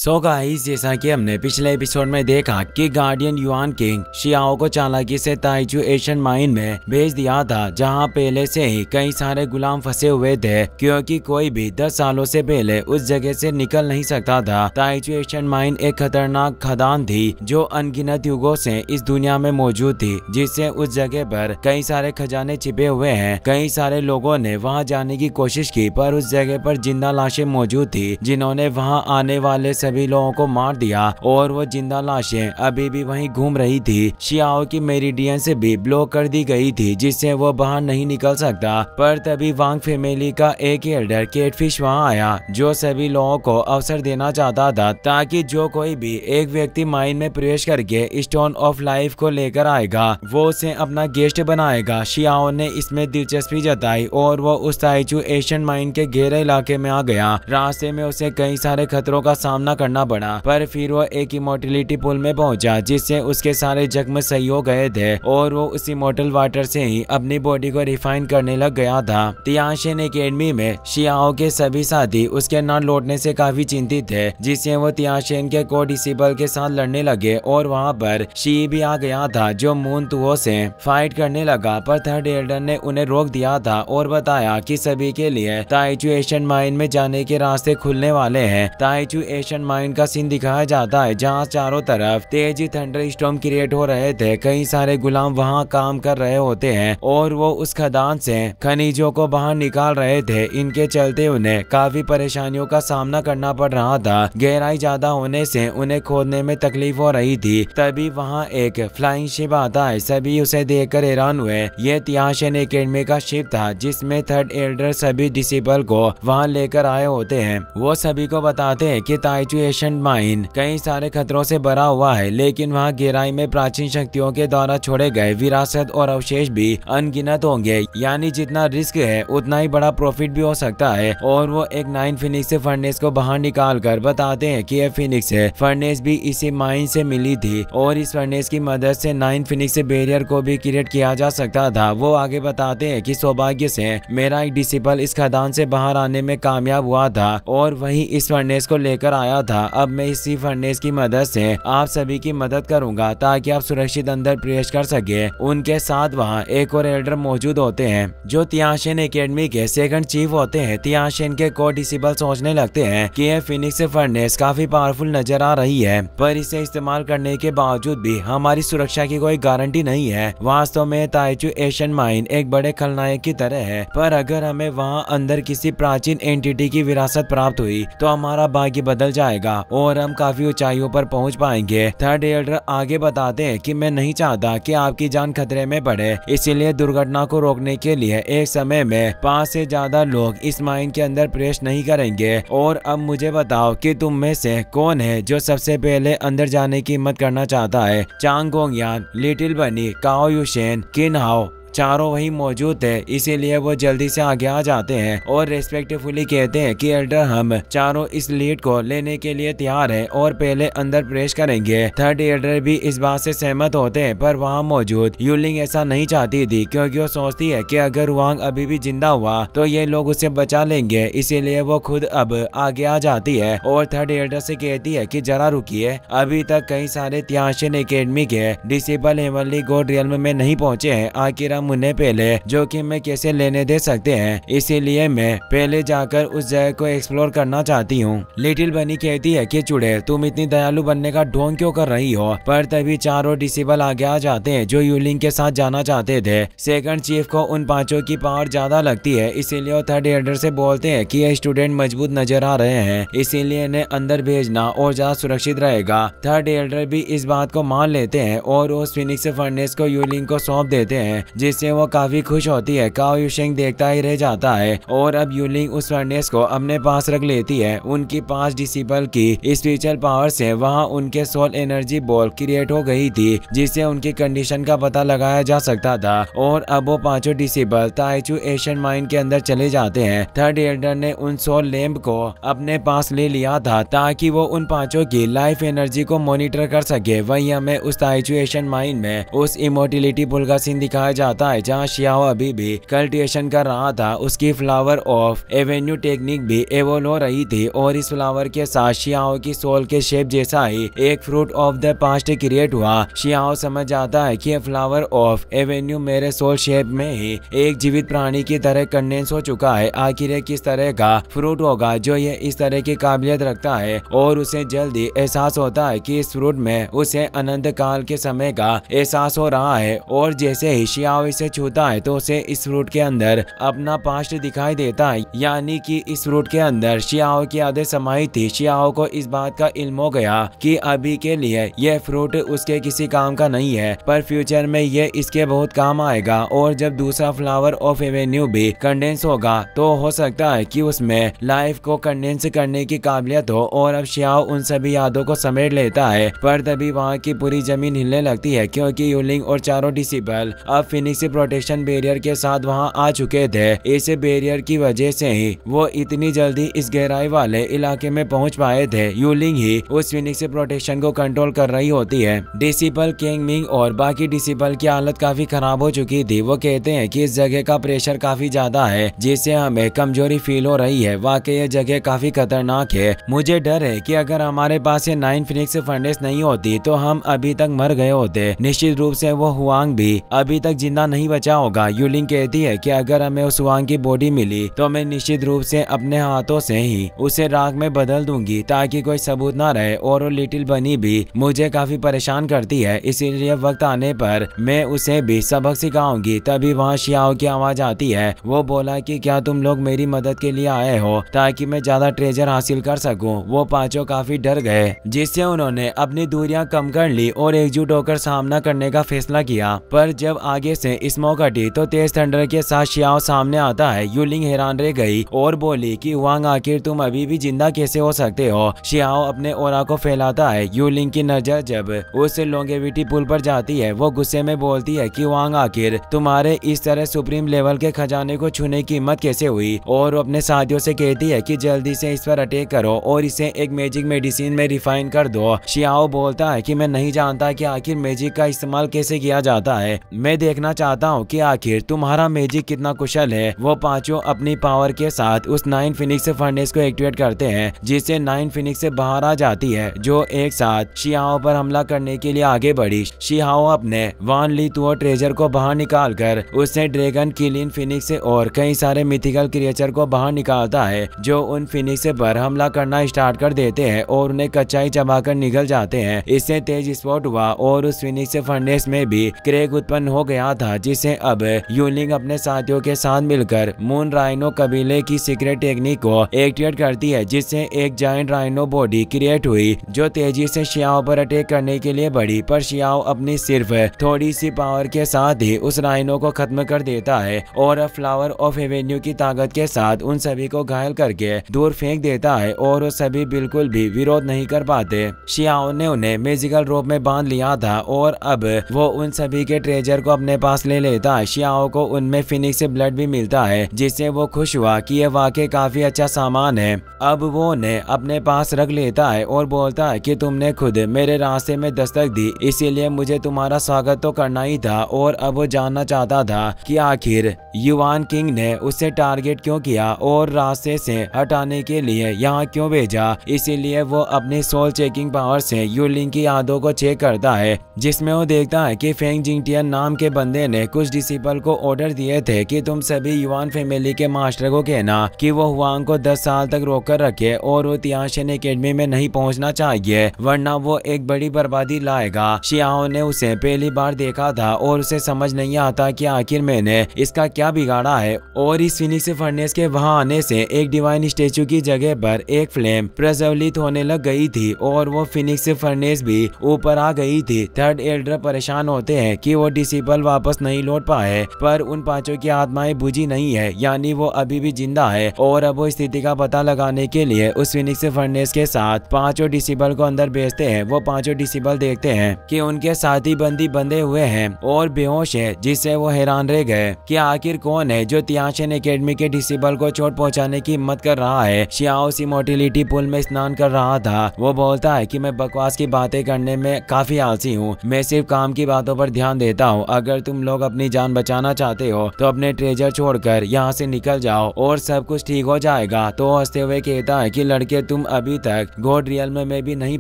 So guys, जैसा कि हमने पिछले एपिसोड में देखा कि गार्डियन युआन किंग शियाओ को चालाकी से ताइचू एशियन माइन में भेज दिया था, जहां पहले से ही कई सारे गुलाम फंसे हुए थे, क्योंकि कोई भी 10 सालों से पहले उस जगह से निकल नहीं सकता था। ताइचू एशियन माइन एक खतरनाक खदान थी जो अनगिनत युगों से इस दुनिया में मौजूद थी, जिससे उस जगह पर कई सारे खजाने छिपे हुए हैं। कई सारे लोगों ने वहां जाने की कोशिश की, पर उस जगह पर जिंदा लाशें मौजूद थी जिन्होंने वहां आने वाले सभी लोगों को मार दिया, और वो जिंदा लाशें अभी भी वहीं घूम रही थी। शियाओ की मेरिडियन से भी ब्लॉक कर दी गई थी, जिससे वो बाहर नहीं निकल सकता। पर तभी वांग फैमिली का एक एल्डर कैटफिश वहां आया, जो सभी लोगों को अवसर देना चाहता था ताकि जो कोई भी एक व्यक्ति माइन में प्रवेश करके स्टोन ऑफ लाइफ को लेकर आएगा, वो उसे अपना गेस्ट बनाएगा। शियाओ ने इसमें दिलचस्पी जताई और वो उस ताइचू एशियन माइन के गहरे इलाके में आ गया। रास्ते में उसे कई सारे खतरों का सामना करना पड़ा, पर फिर वो एक इमोर्टलिटी पुल में पहुंचा, जिससे उसके सारे जख्म सही हो गए थे और वो उस इमोर्टल वाटर से ही अपनी बॉडी को रिफाइन करने लग गया था। तियानशेन एकेडमी में शियाओ के सभी साथी उसके न लौटने से काफी चिंतित थे, जिससे वो तियानशेन के को डिसिबल के साथ लड़ने लगे और वहां पर शी भी आ गया था, जो मून तुओ से फाइट करने लगा। पर थर्ड एल्डर ने उन्हें रोक दिया था और बताया कि सभी के लिए ताइचू एशियन माइन में जाने के रास्ते खुलने वाले हैं। ताइचू एशियन माइन का सीन दिखाया जाता है, जहां चारों तरफ तेजी थंडर स्टॉर्म क्रिएट हो रहे थे। कई सारे गुलाम वहां काम कर रहे होते हैं और वो उस खदान से खनिजों को बाहर निकाल रहे थे। इनके चलते उन्हें काफी परेशानियों का सामना करना पड़ रहा था। गहराई ज्यादा होने से उन्हें खोदने में तकलीफ हो रही थी। तभी वहां एक फ्लाइंग शिप आता है। सभी उसे देखकर हैरान हुए। यह तियानशेन एकेडमी का शिप था, जिसमें थर्ड एल्डर सभी डिसिबल को वहां लेकर आए होते हैं। वो सभी को बताते हैं कि ताइचू एशियन माइन कई सारे खतरों से भरा हुआ है, लेकिन वहां गहराई में प्राचीन शक्तियों के द्वारा छोड़े गए विरासत और अवशेष भी अनगिनत होंगे। यानी जितना रिस्क है उतना ही बड़ा प्रॉफिट भी हो सकता है। और वो एक 9 फिनिक्स फर्नेस को बाहर निकाल कर बताते हैं कि यह फिनिक्स फर्नेस भी इसी माइन से मिली थी और इस फर्नेस की मदद से 9 फिनिक्स बैरियर को भी क्रिएट किया जा सकता था। वो आगे बताते हैं कि सौभाग्य से मेरा एक डिसिबल इस खदान से बाहर आने में कामयाब हुआ था और वही इस फर्नेस को लेकर आया था। अब मैं इसी फर्नेस की मदद से आप सभी की मदद करूंगा ताकि आप सुरक्षित अंदर प्रवेश कर सके। उनके साथ वहाँ एक और एल्डर मौजूद होते हैं जो तियानशेन एकेडमी के सेकंड चीफ होते हैं। तियानशेन के को डिसिबल सोचने लगते हैं कि यह फिनिक्स फर्नेस काफी पावरफुल नजर आ रही है, पर इसे इस्तेमाल करने के बावजूद भी हमारी सुरक्षा की कोई गारंटी नहीं है। वास्तव में ताइचू एशियन माइन एक बड़े खलनायक की तरह है, पर अगर हमें वहाँ अंदर किसी प्राचीन एंटिटी की विरासत प्राप्त हुई तो हमारा भाग्य बदल जाएगा और हम काफी ऊंचाइयों पर पहुंच पाएंगे। थर्ड एल्डर आगे बताते हैं कि मैं नहीं चाहता कि आपकी जान खतरे में पड़े, इसीलिए दुर्घटना को रोकने के लिए एक समय में 5 से ज्यादा लोग इस माइन के अंदर प्रवेश नहीं करेंगे। और अब मुझे बताओ कि तुम में से कौन है जो सबसे पहले अंदर जाने की हिम्मत करना चाहता है। चांग गोंगयान, लिटिल बनी, काओ युशेन, किन हाओ चारों वही मौजूद थे, इसीलिए वो जल्दी से आगे आ जाते हैं और रेस्पेक्टफुली कहते हैं कि एल्डर हम चारों इस लीड को लेने के लिए तैयार हैं और पहले अंदर प्रवेश करेंगे। थर्ड एल्डर भी इस बात से सहमत होते हैं, पर वहाँ मौजूद यूलिंग ऐसा नहीं चाहती थी, क्योंकि वो सोचती है कि अगर वांग अभी भी जिंदा हुआ तो ये लोग उसे बचा लेंगे। इसीलिए वो खुद अब आगे आ जाती है और थर्ड एल्डर से कहती है कि जरा रुकिए, अभी तक कई सारे तियानशेन एकेडमी के डिसिबल हेवनली गॉड रियल्म में नहीं पहुंचे हैं। आखिर उन्हें पहले जोखिम में कैसे लेने दे सकते हैं, इसीलिए मैं पहले जाकर उस जगह को एक्सप्लोर करना चाहती हूँ। लिटिल बनी कहती है कि चुड़ैल, तुम इतनी दयालु बनने का ढोंग क्यों कर रही हो। पर तभी चारों डिसिबल आगे आ जाते हैं जो यूलिंग के साथ जाना चाहते थे। सेकंड चीफ को उन पांचों की पावर ज्यादा लगती है, इसीलिए वो थर्ड एल्डर से बोलते हैं कि ये स्टूडेंट मजबूत नजर आ रहे हैं, इसीलिए इन्हें अंदर भेजना और ज्यादा सुरक्षित रहेगा। थर्ड एल्डर भी इस बात को मान लेते हैं और उस फिनिक्स फर्नेस को यूलिंग को सौंप देते हैं, जिससे वो काफी खुश होती है। काओ युशेंग देखता ही रह जाता है और अब यूलिंग उस फर्नेस को अपने पास रख लेती है। उनकी 5 डिसिबल की स्पिरिचुअल पावर से वहां उनके सोल एनर्जी बॉल क्रिएट हो गई थी, जिससे उनकी कंडीशन का पता लगाया जा सकता था। और अब वो पांचों डिसिबल ताइचू एशियन माइन के अंदर चले जाते हैं। थर्ड एल्डर ने उन सोल लैंप को अपने पास ले लिया था ताकि वो उन पांचों की लाइफ एनर्जी को मॉनिटर कर सके। वहीं हमें उस ताइचू एशियन माइन में उस इमोर्टिलिटी पुल का सीन दिखाया जाता जाता है जहाँ शियाओ अभी भी कल्टिवेशन कर रहा था। उसकी फ्लावर ऑफ एवेन्यू टेक्निक भी एवोल्व हो रही थी और इस फ्लावर के साथ शियाओ की सोल के शेप जैसा ही एक fruit of the past create हुआ। शियाओ समझ जाता है कि फ्लावर ऑफ एवेन्यू मेरे सोल शेप में ही एक जीवित प्राणी की तरह कंडेंस हो चुका है। आखिर ये किस तरह का फ्रूट होगा जो ये इस तरह की काबिलियत रखता है, और उसे जल्दी एहसास होता है कि इस फ्रूट में उसे अनंत काल के समय का एहसास हो रहा है। और जैसे ही शियाओ इसे छूता है तो उसे इस फ्रूट के अंदर अपना पास्ट दिखाई देता है, यानी कि इस फ्रूट के अंदर शियाओ की यादें समाहित थी। शियाओ को इस बात का इल्म हो गया कि अभी के लिए यह फ्रूट उसके किसी काम का नहीं है, पर फ्यूचर में यह इसके बहुत काम आएगा। और जब दूसरा फ्लावर ऑफ एवेन्यू भी कंडेंस होगा तो हो सकता है कि उसमें लाइफ को कंडेंस करने की काबिलियत हो। और अब शियाओ उन सभी यादों को समेट लेता है, पर तभी वहाँ की पूरी जमीन हिलने लगती है क्योंकि यूलिंग और चारों डिसिबल अब फिनिक्स प्रोटेक्शन बैरियर के साथ वहाँ आ चुके थे। इस बैरियर की वजह से ही वो इतनी जल्दी इस गहराई वाले इलाके में पहुंच पाए थे। यूलिंग ही उस फिनिक्स प्रोटेक्शन को कंट्रोल कर रही होती है। डिसिबल किंग मिंग और बाकी डिसिबल की हालत काफी खराब हो चुकी थी। वो कहते हैं कि इस जगह का प्रेशर काफी ज्यादा है जिससे हमें कमजोरी फील हो रही है। वाकई ये जगह काफी खतरनाक है। मुझे डर है कि अगर हमारे पास ये 9 फिनिक्स फर्नेस नहीं होती तो हम अभी तक मर गए होते। निश्चित रूप से वो हुआंग भी अभी तक जिंदा नहीं बचा होगा। यूलिंग कहती है कि अगर हमें उस हुआंग की बॉडी मिली तो मैं निश्चित रूप से अपने हाथों से ही उसे राख में बदल दूंगी ताकि कोई सबूत ना रहे। और वो लिटिल बनी भी मुझे काफी परेशान करती है, इसीलिए वक्त आने पर मैं उसे भी सबक सिखाऊंगी। तभी वहाँ शियाओ की आवाज आती है। वो बोला कि क्या तुम लोग मेरी मदद के लिए आए हो ताकि मैं ज्यादा ट्रेजर हासिल कर सकूं। वो पांचों काफी डर गए जिससे उन्होंने अपनी दूरियां कम कर ली और एकजुट होकर सामना करने का फैसला किया। पर जब आगे से स्मोक हटी तो तेज थंडर के साथ शियाओ सामने आता है। यूलिंग हैरान रह गई और बोली कि हुआंग आखिर तुम अभी भी जिंदा कैसे हो सकते हो। शियाओ अपने ओरा को फैलाता है। यूलिंग की नजर जब उस लॉन्गेविटी पुल पर जाती है वो गुस्से में बोलती है कि हुआंग आखिर तुम्हारे इस तरह सुप्रीम लेवल के खजाने को छूने की हिम्मत कैसे हुई। और वो अपने साथियों से कहती है कि जल्दी से इस पर अटैक करो और इसे एक मैजिक मेडिसिन में रिफाइन कर दो। शियाओ बोलता है कि मैं नहीं जानता कि आखिर मैजिक का इस्तेमाल कैसे किया जाता है। मैं देखना चाहता हूँ कि आखिर तुम्हारा मैजिक कितना कुशल है। वो पांचों अपनी पावर के साथ उस 9 फिनिक्स फर्नेस को एक्टिवेट करते हैं जिससे 9 फिनिक्स से बाहर आ जाती है जो एक साथ शियाओ पर हमला करने के लिए आगे बढ़ी। शियाओ अपने वान ली तुओ ट्रेजर को बाहर निकाल कर उससे ड्रैगन किलिन फिनिक्स और कई सारे मिथिकल क्रिएचर को बाहर निकालता है जो उन फिनिक्स पर हमला करना स्टार्ट कर देते हैं और उन्हें कच्चाई चबाकर निगल जाते हैं। इससे तेज स्पॉट हुआ और उस फिनिक्स फर्नेस में भी क्रैक उत्पन्न हो गया था जिसे अब यूलिंग अपने साथियों के साथ मिलकर मून राइनो कबीले की सीक्रेट टेक्निक को एक्टिवेट करती है जिससे एक जायंट राइनो बॉडी क्रिएट हुई जो तेजी से शियाओ पर अटैक करने के लिए बढ़ी। पर शियाओ अपनी सिर्फ थोड़ी सी पावर के साथ ही उस राइनो को खत्म कर देता है और फ्लावर ऑफ एवेन्यू की ताकत के साथ उन सभी को घायल करके दूर फेंक देता है और वो सभी बिल्कुल भी विरोध नहीं कर पाते। शियाओ ने उन्हें मैजिकल रोप में बांध लिया था और अब वो उन सभी के ट्रेजर को अपने पास ले लेता है। शियाओ को उनमें फिनिक्स से ब्लड भी मिलता है जिससे वो खुश हुआ कि ये वाकई काफी अच्छा सामान है। अब वो उन्हें अपने पास रख लेता है और बोलता है कि तुमने खुद मेरे रास्ते में दस्तक दी, इसीलिए मुझे तुम्हारा स्वागत तो करना ही था। और अब वो जानना चाहता था कि आखिर युआन किंग ने उससे टारगेट क्यों किया और रास्ते से हटाने के लिए यहाँ क्यों भेजा। इसीलिए वो अपनी सोल चेकिंग पावर से यूलिंग की यादों को चेक करता है जिसमें वो देखता है कि फेंग जिंगटियन नाम के बंदे ने कुछ डिसिपल को ऑर्डर दिए थे कि तुम सभी युआन फैमिली के मास्टर को कहना कि वो हुआंग को 10 साल तक रोक कर रखे और वो तियानशेन एकेडमी में नहीं पहुंचना चाहिए वरना वो एक बड़ी बर्बादी लाएगा। शियाओ ने उसे पहली बार देखा था और उसे समझ नहीं आता कि आखिर मैंने इसका क्या बिगाड़ा है। और इस फिनिक्स फर्नेस के वहां आने से एक डिवाइन स्टेचू की जगह पर एक फ्लेम प्रज्वलित होने लग गई थी और वो फिनिक्स फर्नेस भी ऊपर आ गई थी। थर्ड एल्डर परेशान होते हैं कि वो डिसिपल वापस नहीं लौट पाए, पर उन पांचों की आत्माएं बुझी नहीं है, यानी वो अभी भी जिंदा है। और अब वो स्थिति का पता लगाने के लिए उस फिनिक्स फर्नेस के साथ पांचों डिसिपल को अंदर भेजते हैं। वो पांचों डिसिपल देखते हैं कि उनके साथी बंदी बंधे हुए हैं और बेहोश है, जिससे वो हैरान रह गए कि आखिर कौन है जो तियानशेन एकेडमी के डिसिपल को चोट पहुंचाने की हिम्मत कर रहा है। शियाओ सी मोटिलिटी पुल में स्नान कर रहा था। वो बोलता है कि मैं बकवास की बातें करने में काफी आलसी हूँ, मैं सिर्फ काम की बातों पर ध्यान देता हूँ। अगर तुम लोग अपनी जान बचाना चाहते हो तो अपने ट्रेजर छोड़कर यहाँ से निकल जाओ और सब कुछ ठीक हो जाएगा। तो हंसते हुए कहता है कि लड़के तुम अभी तक गॉड रियल्म में भी नहीं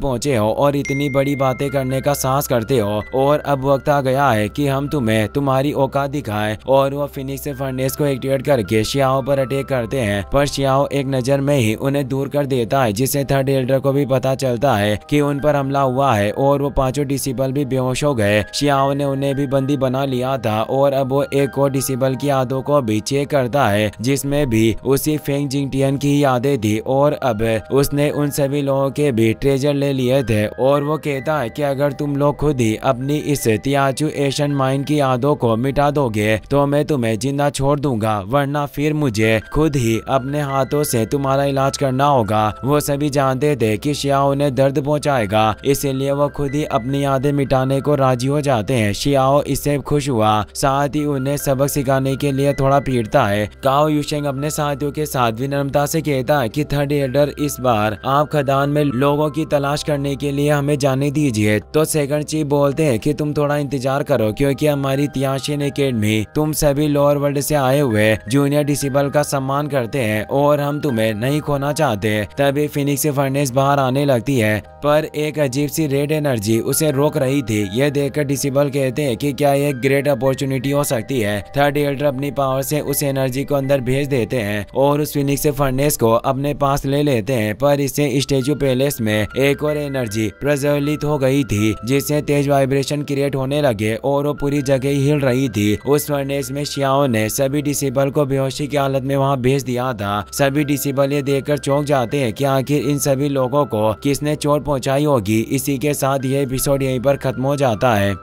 पहुंचे हो और इतनी बड़ी बातें करने का साहस करते हो, और अब वक्त आ गया है कि हम तुम्हें तुम्हारी औकात दिखाएं। और वो फिनिक्स फर्नेस को एक्टिवेट करके शियाओ पर अटैक करते हैं, पर शियाओ एक नजर में ही उन्हें दूर कर देता है, जिससे थर्ड एल्डर को भी पता चलता है कि उन पर हमला हुआ है और वो पांचों डिसेबल भी बेहोश हो गए। शियाओ ने उन्हें भी बंदी बना लिया था और अब वो एक और डिसेबल की यादों को भी चेक करता है, जिसमें भी उसी फेंग जिंगटियन की यादें थी, और अब उसने उन सभी लोगों के भी ट्रेजर ले लिए थे। और वो कहता है कि अगर तुम लोग खुद ही अपनी इस तियाचू एशियन माइन की यादों को मिटा दोगे तो मैं तुम्हें जिंदा छोड़ दूंगा, वरना फिर मुझे खुद ही अपने हाथों से तुम्हारा इलाज करना होगा। वो सभी जानते थे कि शियाओ उन्हें दर्द पहुंचाएगा, इसीलिए वो खुद ही अपनी यादें मिटाने को राजी हो जाते हैं। शियाओ इससे खुश हुआ, साथ ही उन्हें सबक सिखाने के लिए थोड़ा पीटता है। काओ यूशेंग अपने साथियों के साथ विनम्रता से कहता है कि थर्ड एल्डर इस बार आप खदान में लोगों की तलाश करने के लिए हमें जाने दीजिए। तो सेकंड चीफ बोलते हैं कि तुम थोड़ा इंतजार करो, क्योंकि हमारी तियाशियन एकेडमी तुम सभी लोअर वर्ल्ड से आए हुए जूनियर डिसेबल का सम्मान करते हैं और हम तुम्हें नहीं खोना चाहते। तभी फिनिक्स फर्नेस बाहर आने लगती है, पर एक अजीब सी रेड एनर्जी उसे रोक रही थी। यह देखकर डिसेबल कहते हैं कि क्या यह ग्रेट अपॉर्चुनिटी हो सकती है। थर्ड एल्डर अपनी पावर से उस एनर्जी को अंदर भेज देते हैं और उस फिनिक्स फर्नेस को अपने पास ले लेते हैं, पर इससे स्टैचू पैलेस में एक और एनर्जी प्रज्वलित हो गई थी, जिससे तेज वाइब्रेशन क्रिएट होने लगे और वो पूरी जगह ही हिल रही थी। उस फर्नेस में शियाओ ने सभी डिसेबल को बेहोशी की हालत में वहां भेज दिया था। सभी डिसेबल ये देखकर चौंक जाते हैं कि आखिर इन सभी लोगों को किसने चोट पहुंचाई होगी। इसी के साथ ये एपिसोड यहीं पर खत्म हो जाता है।